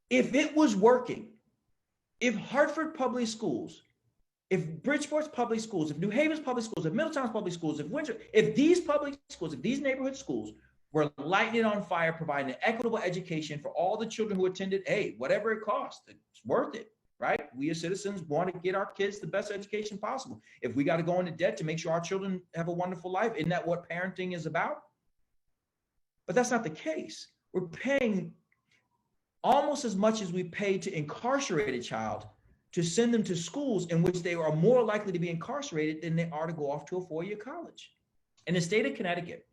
If it was working, if Hartford Public Schools, if Bridgeport's public schools, if New Haven's public schools, if Middletown's public schools, if these public schools, if these neighborhood schools were lighting it on fire, providing an equitable education for all the children who attended, hey, whatever it costs, it's worth it, right? We as citizens want to get our kids the best education possible. If we got to go into debt to make sure our children have a wonderful life, isn't that what parenting is about? But that's not the case. We're paying almost as much as we pay to incarcerate a child to send them to schools in which they are more likely to be incarcerated than they are to go off to a four-year college. In the state of Connecticut,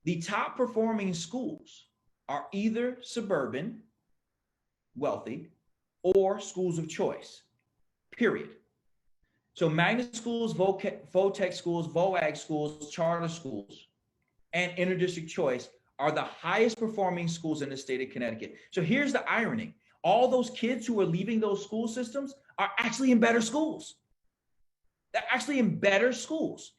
the top performing schools are either suburban, wealthy, or schools of choice, period. So magnet schools, VOTEC schools, VOAG schools, charter schools, and interdistrict choice are the highest performing schools in the state of Connecticut. So here's the irony. All those kids who are leaving those school systems are actually in better schools. They're actually in better schools.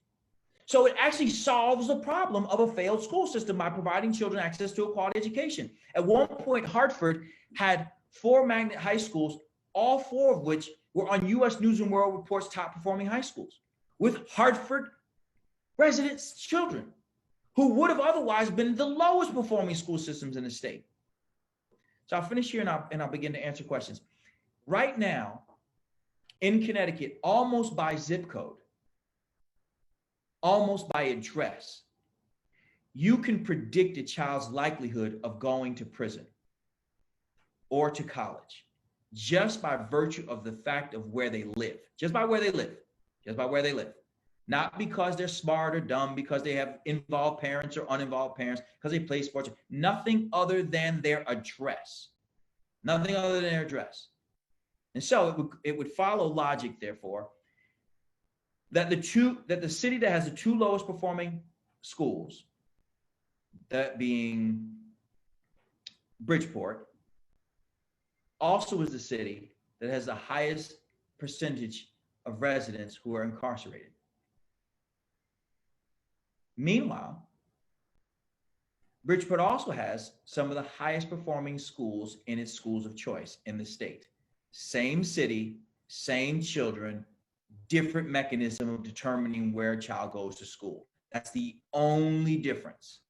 So it actually solves the problem of a failed school system by providing children access to a quality education. At one point, Hartford had 4 magnet high schools, all 4 of which were on U.S. News and World Report's top performing high schools, with Hartford residents' children who would have otherwise been the lowest performing school systems in the state. So I'll finish here and I'll begin to answer questions. Right now, in Connecticut, almost by zip code, almost by address, you can predict a child's likelihood of going to prison or to college just by virtue of the fact of where they live, just by where they live. Not because they're smart or dumb, because they have involved parents or uninvolved parents, because they play sports, nothing other than their address. Nothing other than their address. And so it would follow logic, therefore, that the city that has the 2 lowest performing schools, that being Bridgeport, also is the city that has the highest percentage of residents who are incarcerated. Meanwhile, Bridgeport also has some of the highest performing schools in its schools of choice in the state. Same city, same children, different mechanism of determining where a child goes to school. That's the only difference.